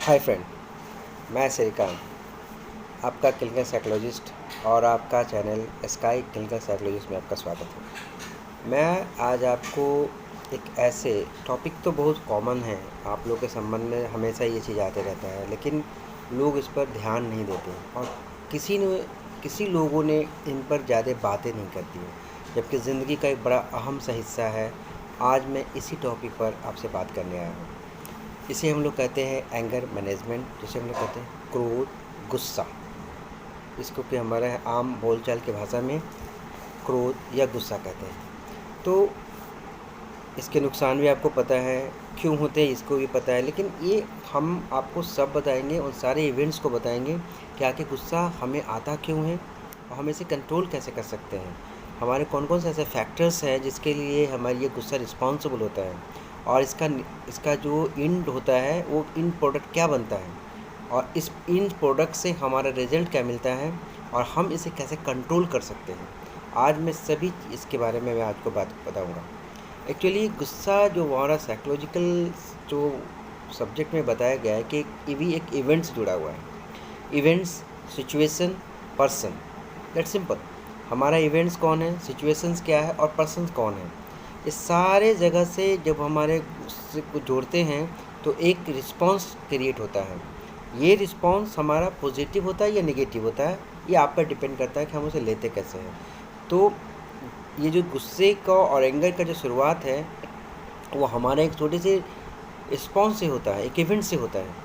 Hi friend, मैं श्रीकांत, आपका clinical psychologist और आपका चैनल स्काई क्लिनिकल साइकोलॉजिस्ट में आपका स्वागत है। मैं आज आपको एक ऐसे टॉपिक तो बहुत कॉमन है, आप लोग के संबंध में हमेशा ये चीज़ आते रहता है, लेकिन लोग इस पर ध्यान नहीं देते और किसी लोगों ने इन पर ज़्यादा बातें नहीं करती है, जबकि ज़िंदगी का एक बड़ा अहम सा हिस्सा है। आज मैं इसी टॉपिक पर आपसे बात करने आया हूँ। इसे हम लोग कहते हैं एंगर मैनेजमेंट, जिसे हम लोग कहते हैं क्रोध, गुस्सा। इसको कि हमारे आम बोलचाल की भाषा में क्रोध या गुस्सा कहते हैं। तो इसके नुकसान भी आपको पता है, क्यों होते हैं इसको भी पता है, लेकिन ये हम आपको सब बताएंगे, उन सारे इवेंट्स को बताएंगे कि आखिर गुस्सा हमें आता क्यों है और हम इसे कंट्रोल कैसे कर सकते हैं। हमारे कौन कौन से ऐसे फैक्टर्स हैं जिसके लिए हमारी ये गुस्सा रिस्पॉन्सिबल होता है, और इसका जो इंड होता है वो इंड प्रोडक्ट क्या बनता है, और इस इंड प्रोडक्ट से हमारा रिजल्ट क्या मिलता है, और हम इसे कैसे कंट्रोल कर सकते हैं। आज मैं सभी इसके बारे में मैं आपको बात बताऊंगा। एक्चुअली गुस्सा जो हमारा साइकोलॉजिकल जो सब्जेक्ट में बताया गया है कि एक इवेंट्स जुड़ा हुआ है। Events, situation, person, that simple. हमारा इवेंट्स कौन है, सिचुएशंस क्या है और पर्सन्स कौन है, इस सारे जगह से जब हमारे उससे को जोड़ते हैं तो एक रिस्पॉन्स क्रिएट होता है। ये रिस्पॉन्स हमारा पॉजिटिव होता है या नेगेटिव होता है, ये आप पर डिपेंड करता है कि हम उसे लेते कैसे हैं। तो ये जो गुस्से का और एंगर का जो शुरुआत है वो हमारे एक छोटे से रिस्पॉन्स से होता है, एक इवेंट से होता है,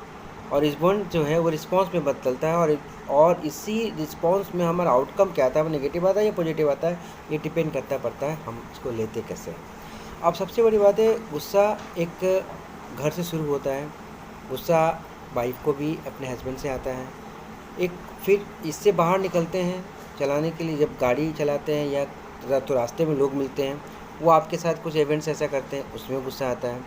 और इवेंट जो है वो रिस्पॉन्स में बदलता है, और इसी रिस्पॉन्स में हमारा आउटकम क्या आता है, वो नेगेटिव आता है या पॉजिटिव आता है, ये डिपेंड करता पड़ता है हम इसको लेते कैसे हैं। अब सबसे बड़ी बात है, गुस्सा एक घर से शुरू होता है। गुस्सा वाइफ को भी अपने हस्बैंड से आता है। फिर इससे बाहर निकलते हैं चलाने के लिए, जब गाड़ी चलाते हैं या तो रास्ते में लोग मिलते हैं, वो आपके साथ कुछ इवेंट्स ऐसा करते हैं, उसमें गुस्सा आता है।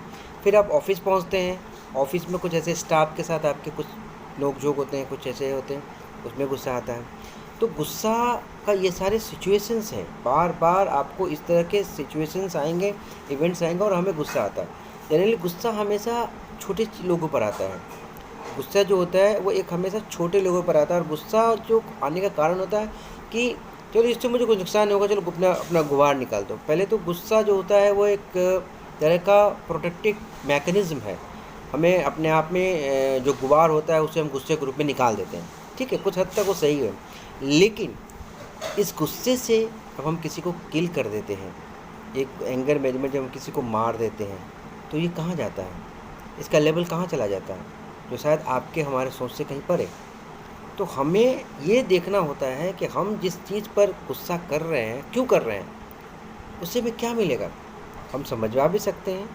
फिर आप ऑफिस पहुंचते हैं, ऑफिस में कुछ ऐसे स्टाफ के साथ आपके कुछ नोक झोंक होते हैं, कुछ ऐसे होते हैं, उसमें गुस्सा आता है। तो गुस्सा का ये सारे सिचुएशंस हैं, बार बार आपको इस तरह के सिचुएशंस आएंगे, इवेंट्स आएंगे और हमें गुस्सा आता है। जनरली गुस्सा हमेशा छोटे लोगों पर आता है। गुस्सा जो होता है वो एक हमेशा छोटे लोगों पर आता है, और गुस्सा जो आने का कारण होता है कि चलो इससे मुझे कोई नुकसान नहीं होगा, चलो अपना अपना गुबार निकाल दो। पहले तो गुस्सा जो होता है वो एक तरह का प्रोटेक्टिव मैकेनिज़्म है। हमें अपने आप में जो गुबार होता है उसे हम गुस्से के रूप में निकाल देते हैं। ठीक है, कुछ हद तक वो सही है, लेकिन इस गुस्से से अब हम किसी को किल कर देते हैं, एक एंगर मैनेजमेंट जब हम किसी को मार देते हैं, तो ये कहाँ जाता है, इसका लेवल कहाँ चला जाता है, जो शायद आपके हमारे सोच से कहीं पर है। तो हमें ये देखना होता है कि हम जिस चीज़ पर गुस्सा कर रहे हैं, क्यों कर रहे हैं, उससे हमें क्या मिलेगा। हम समझवा भी सकते हैं,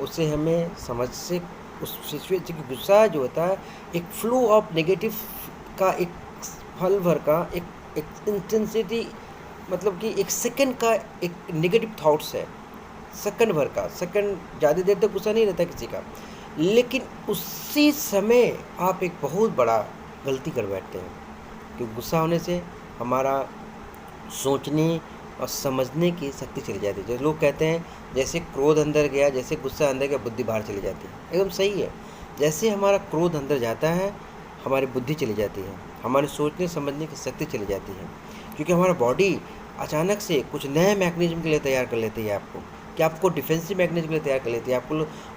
उससे हमें समझ से उस सिचुएशन की, गुस्सा जो होता है एक फ्लो ऑफ नेगेटिव का, एक पल भर का एक इंटेंसिटी, मतलब कि एक सेकंड का एक नेगेटिव थॉट्स है, सेकंड भर का। सेकंड ज़्यादा देर तक गुस्सा नहीं रहता किसी का, लेकिन उसी समय आप एक बहुत बड़ा गलती कर बैठते हैं, क्योंकि गुस्सा होने से हमारा सोचने और समझने की शक्ति चली जाती है। जो लोग कहते हैं जैसे क्रोध अंदर गया, जैसे गुस्सा अंदर गया, बुद्धि बाहर चली जाती है। एकदम सही है, जैसे हमारा क्रोध अंदर जाता है हमारी बुद्धि चली जाती है, हमारे सोचने समझने की शक्ति चली जाती है, क्योंकि हमारा बॉडी अचानक से कुछ नए मैकेनिज्म के लिए तैयार कर लेती है आपको, कि आपको डिफेंसिव मैकेनिज्म के लिए तैयार कर लेती है,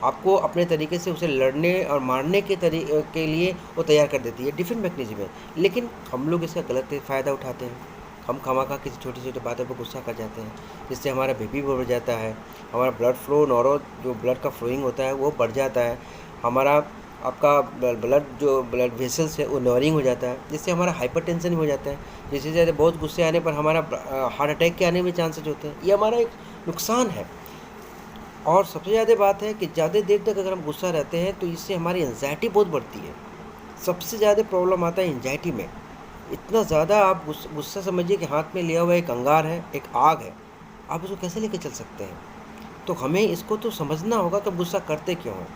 आपको अपने तरीके से उसे लड़ने और मारने के लिए वो तैयार कर देती है, डिफेंस मैकेनिज्म है। लेकिन हम लोग इसका गलत फ़ायदा उठाते हैं, हम खामखा किसी छोटी छोटी बातों पर गुस्सा कर जाते हैं, जिससे हमारा बीपी बढ़ जाता है, हमारा ब्लड फ्लो जो ब्लड का फ्लोइंग होता है वो बढ़ जाता है, हमारा आपका ब्लड वेसल्स है वो नॉरिंग हो जाता है, जिससे हमारा हाइपरटेंशन हो जाता है, जिससे ज़्यादा बहुत गुस्से आने पर हमारा हार्ट अटैक के आने में चांसेस होते हैं। ये हमारा एक नुकसान है। और सबसे ज़्यादा बात है कि ज़्यादा देर तक अगर हम गुस्सा रहते हैं तो इससे हमारी एंजाइटी बहुत बढ़ती है। सबसे ज़्यादा प्रॉब्लम आता है एंजाइटी में। इतना ज़्यादा आप गुस्सा समझिए कि हाथ में लिया हुआ एक अंगार है, एक आग है, आप उसको कैसे लेके चल सकते हैं। तो हमें इसको तो समझना होगा कि गुस्सा करते क्यों हैं।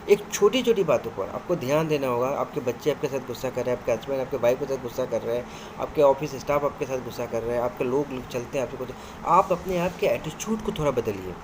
एक छोटी छोटी बातों पर आपको ध्यान देना होगा। आपके बच्चे आपके साथ गुस्सा कर रहे हैं, आपके हस्बैंड आपके वाइफ के साथ गुस्सा कर रहे हैं, आपके ऑफिस स्टाफ आपके साथ गुस्सा कर रहे हैं, आपके लोग चलते हैं आपसे कुछ, आप अपने आप के एटीट्यूड को थोड़ा बदलिए।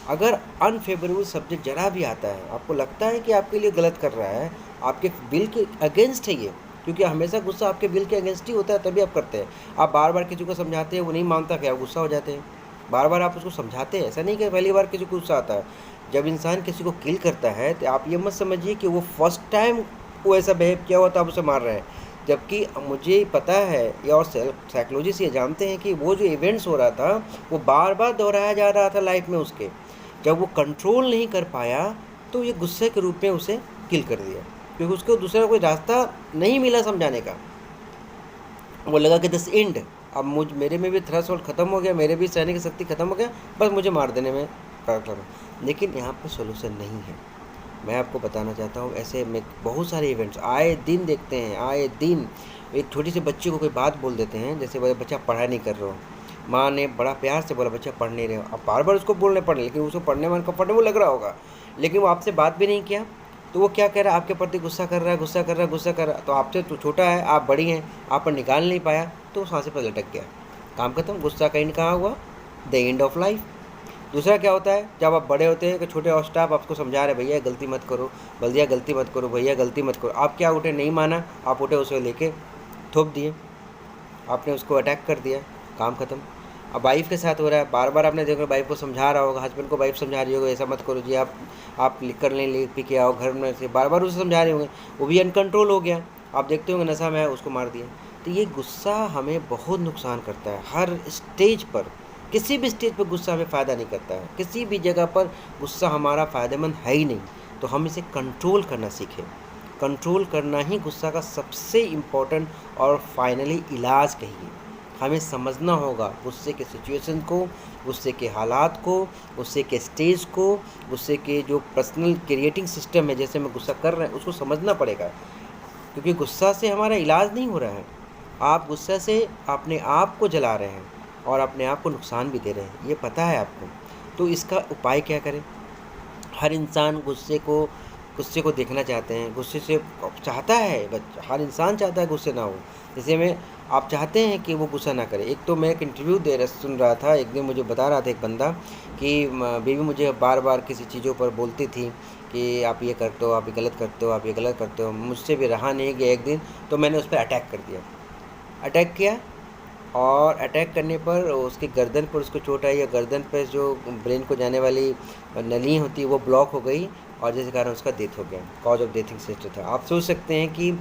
अगर अनफेवरेबल सब्जेक्ट जरा भी आता है, आपको लगता है कि आपके लिए गलत कर रहा है, आपके विल के अगेंस्ट है ये, क्योंकि हमेशा गुस्सा आपके विल के अगेंस्ट ही होता है, तभी आप करते हैं। आप बार बार किसी को समझाते हैं, वो नहीं मानता, फिर आप गुस्सा हो जाते हैं। बार बार आप उसको समझाते हैं, ऐसा नहीं कि पहली बार किसी को गुस्सा आता है। जब इंसान किसी को किल करता है तो आप ये मत समझिए कि वो फर्स्ट टाइम वो ऐसा बिहेव किया हुआ तो आप उसे मार रहे हैं। जबकि मुझे पता है या और साइकोलॉजिस्ट ये जानते हैं कि वो जो इवेंट्स हो रहा था वो बार बार दोहराया जा रहा था लाइफ में उसके। जब वो कंट्रोल नहीं कर पाया तो ये गुस्से के रूप में उसे किल कर दिया, क्योंकि उसको दूसरा कोई रास्ता नहीं मिला समझाने का। वो लगा कि दिस एंड, अब मेरे में भी थ्रेशोल्ड ख़त्म हो गया, मेरे भी सहने की शक्ति ख़त्म हो गया, बस मुझे मार देने में करना। लेकिन यहाँ पर सोल्यूशन नहीं है। मैं आपको बताना चाहता हूँ, ऐसे में बहुत सारे इवेंट्स आए दिन देखते हैं, आए दिन। एक छोटी सी बच्ची को कोई बात बोल देते हैं, जैसे वो बच्चा पढ़ाई नहीं कर रहा हो, माँ ने बड़ा प्यार से बोला बच्चा पढ़ नहीं रहे हो, अब बार बार उसको बोलने पड़े, लेकिन उसको पढ़ने में कंफर्टेबल लग रहा होगा, लेकिन वो आपसे बात भी नहीं किया, तो वो क्या कह रहा है, आपके प्रति गुस्सा कर रहा है, गुस्सा कर रहा है, गुस्सा कर रहा है। तो आपसे तो छोटा है, आप बड़ी हैं, आप पर निकाल नहीं पाया, तो उस फांसी पर लटक गया, काम खत्म। गुस्सा कहीं नहीं कहाँ हुआ, द एंड ऑफ लाइफ। दूसरा क्या होता है, जब आप बड़े होते हैं कि छोटे और स्टाफ आपको समझा रहे भैया गलती मत करो, भैया गलती मत करो, भैया गलती मत करो, आप क्या उठे, नहीं माना, आप उठे उसे लेके थोप दिए, आपने उसको अटैक कर दिया, काम खत्म। अब वाइफ के साथ हो रहा है, बार बार आपने देखो वाइफ को समझा रहा होगा, हस्बैंड को वाइफ समझा रही होगी ऐसा मत करो जी, आप लिख कर लें, लिख पी के आओ घर में से, बार बार उसे समझा रहे होंगे, वो भी अनकंट्रोल हो गया, आप देखते होंगे नशा में है, उसको मार दिया। तो ये गुस्सा हमें बहुत नुकसान करता है हर स्टेज पर। किसी भी स्टेज पर गुस्सा हमें फ़ायदा नहीं करता है, किसी भी जगह पर गुस्सा हमारा फ़ायदेमंद है ही नहीं। तो हम इसे कंट्रोल करना सीखें। कंट्रोल करना ही गुस्सा का सबसे इम्पोर्टेंट और फाइनली इलाज कहिए। हमें समझना होगा गुस्से के सिचुएशन को, गुस्से के हालात को, गुस्से के स्टेज को, गुस्से के जो पर्सनल क्रिएटिंग सिस्टम है, जैसे हम गुस्सा कर रहे हैं उसको समझना पड़ेगा, क्योंकि गुस्सा से हमारा इलाज नहीं हो रहा है। आप गुस्से से अपने आप को जला रहे हैं और अपने आप को नुकसान भी दे रहे हैं, ये पता है आपको। तो इसका उपाय क्या करें? हर इंसान गुस्से को देखना चाहते हैं, गुस्से से चाहता है, हर इंसान चाहता है गुस्से ना हो। जैसे में आप चाहते हैं कि वो गुस्सा ना करे। एक तो मैं एक इंटरव्यू सुन रहा था, एक दिन मुझे बता रहा था एक बंदा कि बीवी मुझे बार बार किसी चीज़ों पर बोलती थी कि आप ये करते हो, आप ये गलत करते हो, आप ये गलत करते हो। मुझसे भी रहा नहीं गया एक दिन, तो मैंने उस पर अटैक कर दिया, अटैक किया, और अटैक करने पर उसकी गर्दन पर उसको चोट आई, या गर्दन पर जो ब्रेन को जाने वाली नली होती है वो ब्लॉक हो गई, और जिस कारण उसका डेथ हो गया। कॉज ऑफ डेथिंग सिस्टर था। आप सोच सकते हैं कि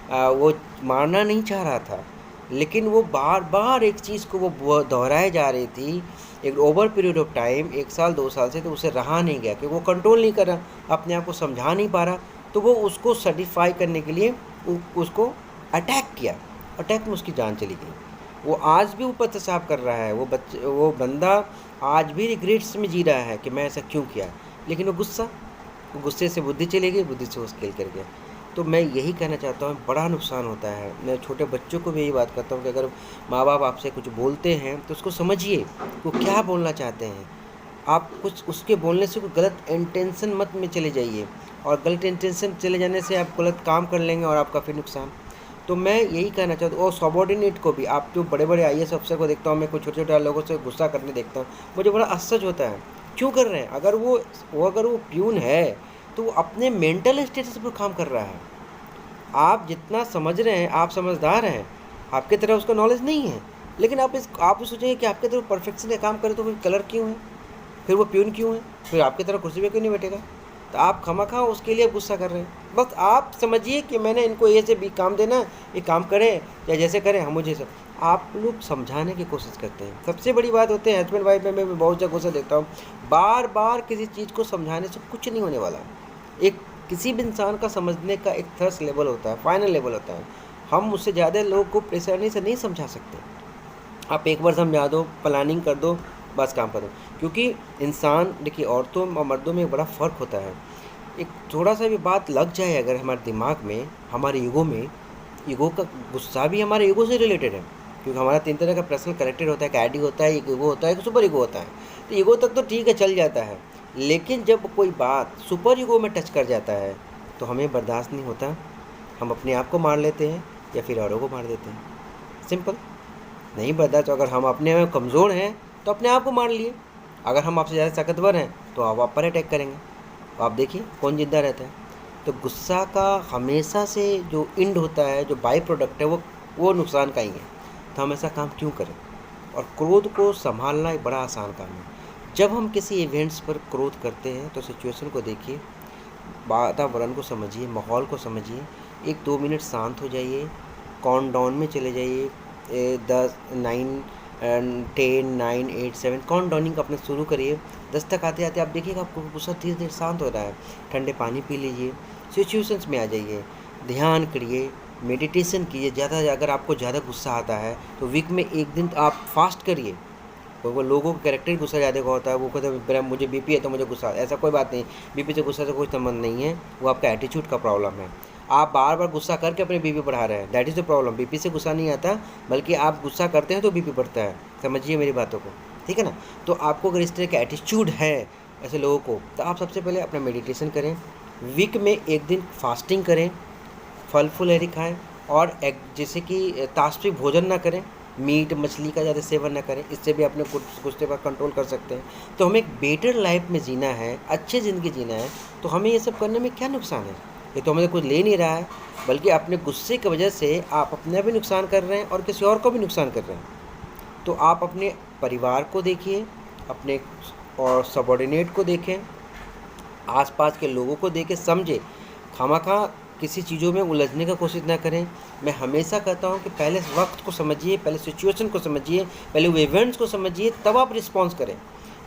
वो मारना नहीं चाह रहा था, लेकिन वो बार बार एक चीज़ को वो दोहराए जा रही थी एक ओवर पीरियड ऑफ टाइम, 1 साल 2 साल से, तो उसे रहा नहीं गया कि वो कंट्रोल नहीं कर रहा, अपने आप को समझा नहीं पा रहा, तो वो उसको सर्टिफाई करने के लिए उसको अटैक किया। अटैक में उसकी जान चली गई। वो आज भी ऊपर पेशाब कर रहा है, वो बंदा आज भी रिग्रेट्स में जी रहा है कि मैं ऐसा क्यों किया, लेकिन वो गुस्से से बुद्धि चली गई, बुद्धि से वो स्केल कर गया। तो मैं यही कहना चाहता हूँ, बड़ा नुकसान होता है। मैं छोटे बच्चों को भी यही बात करता हूँ कि अगर माँ बाप आपसे कुछ बोलते हैं तो उसको समझिए वो क्या बोलना चाहते हैं। आप कुछ उसके बोलने से कोई गलत इंटेंशन मत में चले जाइए, और गलत इंटेंशन चले जाने से आप गलत काम कर लेंगे और आपका फिर नुकसान। तो मैं यही कहना चाहता हूँ, और सबॉर्डिनेट को भी, आप जो बड़े बड़े IAS अफसर को देखता हूँ, मैं कुछ छोटे छोटे लोगों से गुस्सा करने देखता हूँ, मुझे बड़ा आश्चर्य होता है क्यों कर रहे हैं। अगर वो प्यून है तो वो अपने मेंटल स्टेटस पर काम कर रहा है। आप जितना समझ रहे हैं, आप समझदार हैं, आपके तरह उसका नॉलेज नहीं है, लेकिन आप सोचेंगे कि आपके तरह परफेक्शन का काम करे तो फिर कलर क्यों है, फिर वो प्यून क्यों है, फिर आपकी तरह कुर्सी पे क्यों नहीं बैठेगा। तो आप खामखा उसके लिए गुस्सा कर रहे हैं। बस आप समझिए कि मैंने इनको ये से भी काम देना, ये काम करें या जैसे करें, हम मुझे सब आप लोग समझाने की कोशिश करते हैं। सबसे बड़ी बात होती है हस्बैंड वाइफ में, मैं बहुत जगह से देखता हूँ, बार बार किसी चीज़ को समझाने से कुछ नहीं होने वाला। एक किसी भी इंसान का समझने का एक थर्स्ट लेवल होता है, फाइनल लेवल होता है। हम उससे ज़्यादा लोग को प्रेशरनी से नहीं समझा सकते। आप एक बार समझा दो, प्लानिंग कर दो, बस काम करो। क्योंकि इंसान, देखिए औरतों और मर्दों में एक बड़ा फ़र्क होता है। एक थोड़ा सा भी बात लग जाए अगर हमारे दिमाग में, हमारे ईगो में, ईगो का गुस्सा भी हमारे ईगो से रिलेटेड है, क्योंकि हमारा 3 तरह का पर्सनल करेक्टर होता है, एक आईडी होता है, एक ईगो होता है, एक सुपर ईगो होता है। तो ईगो तक तो ठीक है, चल जाता है, लेकिन जब कोई बात सुपर ईगो में टच कर जाता है तो हमें बर्दाश्त नहीं होता, हम अपने आप को मार लेते हैं या फिर औरों को मार देते हैं। सिंपल, नहीं बर्दाश्त। अगर हम अपने में कमज़ोर हैं तो अपने आप को मार लिए, अगर हम आपसे ज़्यादा ताकतवर हैं तो आप पर अटैक करेंगे। तो आप देखिए कौन जिंदा रहता है। तो गुस्सा का हमेशा से जो एंड होता है, जो बाई प्रोडक्ट है, वो नुकसान का ही है। तो हम ऐसा काम क्यों करें? और क्रोध को संभालना एक बड़ा आसान काम है। जब हम किसी इवेंट्स पर क्रोध करते हैं तो सिचुएशन को देखिए, वातावरण को समझिए, माहौल को समझिए, 1-2 मिनट शांत हो जाइए, काउंट डाउन में चले जाइए, 10 9 10 9 8 7 काउंट डाउनिंग अपने शुरू करिए। 10 तक आते आते आप देखिएगा आपको गुस्सा धीरे धीरे शांत हो रहा है। ठंडे पानी पी लीजिए, सिचुएशंस में आ जाइए, ध्यान करिए, मेडिटेशन कीजिए। अगर आपको ज़्यादा गुस्सा आता है तो वीक में 1 दिन आप फास्ट करिए। वो लोगों का कैरेक्टर ही गुस्सा ज़्यादा का होता है, वो कहते हैं मेरा मुझे बीपी है तो मुझे गुस्सा, ऐसा कोई बात नहीं। बीपी से गुस्सा से कोई संबंध नहीं है, वो आपका एटीट्यूड का प्रॉब्लम है। आप बार बार गुस्सा करके अपने बीपी बढ़ा रहे हैं, that is the problem. BP से गुस्सा नहीं आता, बल्कि आप गुस्सा करते हैं तो बीपी बढ़ता है। समझिए मेरी बातों को, ठीक है ना? तो आपको अगर इस तरह का एटीट्यूड है ऐसे लोगों को, तो आप सबसे पहले अपना मेडिटेशन करें, वीक में 1 दिन फास्टिंग करें, फल फूलहरी खाएँ, और जैसे कि तामसिक भोजन ना करें, मीट मछली का ज़्यादा सेवन ना करें। इससे भी अपने गुस्से पर कंट्रोल कर सकते हैं। तो हमें एक बेटर लाइफ में जीना है, अच्छी ज़िंदगी जीना है, तो हमें ये सब करने में क्या नुकसान है? ये तो हमें कुछ ले नहीं रहा है, बल्कि अपने गुस्से की वजह से आप अपना भी नुकसान कर रहे हैं और किसी और को भी नुकसान कर रहे हैं। तो आप अपने परिवार को देखिए, अपने और सबॉर्डिनेट को देखें, आसपास के लोगों को देखें, समझें। खामखा किसी चीज़ों में उलझने का कोशिश ना करें। मैं हमेशा कहता हूँ कि पहले वक्त को समझिए, पहले सिचुएशन को समझिए, पहले वो इवेंट्स को समझिए, तब आप रिस्पॉन्स करें।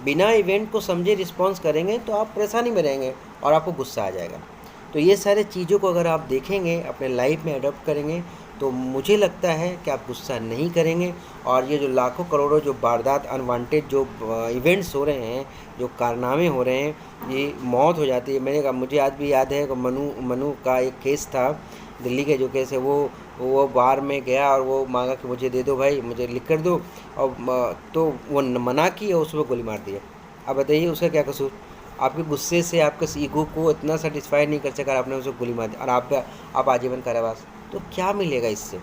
बिना इवेंट को समझे रिस्पॉन्स करेंगे तो आप परेशानी में रहेंगे और आपको गुस्सा आ जाएगा। तो ये सारे चीज़ों को अगर आप देखेंगे, अपने लाइफ में अडॉप्ट करेंगे, तो मुझे लगता है कि आप गुस्सा नहीं करेंगे। और ये जो लाखों करोड़ों जो वारदात, अनवांटेड जो इवेंट्स हो रहे हैं, जो कारनामे हो रहे हैं, ये मौत हो जाती है। मैंने कहा, मुझे आज भी याद है कि मनु का एक केस था, दिल्ली के जो केस है, वो बार में गया और वो मांगा कि मुझे दे दो भाई, मुझे लिख कर दो, और तो वो मना की और उसमें गोली मार दिया। अब बताइए उसका क्या कसूर? आपके गुस्से से आपके ईगो को इतना सेटिस्फाई नहीं कर सका, आपने उसे गोली मार दी और आप आजीवन कारावास। तो क्या मिलेगा इससे?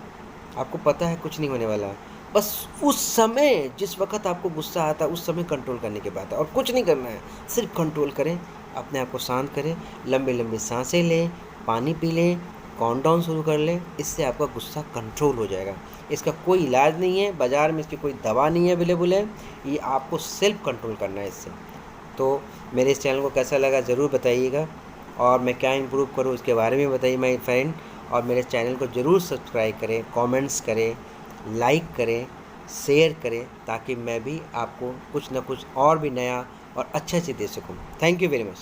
आपको पता है कुछ नहीं होने वाला है। बस उस समय, जिस वक्त आपको गुस्सा आता है, उस समय कंट्रोल करने की बात है, और कुछ नहीं करना है। सिर्फ कंट्रोल करें, अपने आप को शांत करें, लंबी लंबी सांसें लें, पानी पी लें, काउंट डाउन शुरू कर लें। इससे आपका गुस्सा कंट्रोल हो जाएगा। इसका कोई इलाज नहीं है, बाज़ार में इसकी कोई दवा नहीं है अवेलेबल है। ये आपको सेल्फ कंट्रोल करना है इससे। तो मेरे इस चैनल को कैसा लगा ज़रूर बताइएगा, और मैं क्या इम्प्रूव करूँ उसके बारे में बताइए माय फ्रेंड। और मेरे चैनल को ज़रूर सब्सक्राइब करें, कमेंट्स करें, लाइक करें, शेयर करें, ताकि मैं भी आपको कुछ ना कुछ और भी नया और अच्छा चीज़ दे सकूँ। Thank you very much.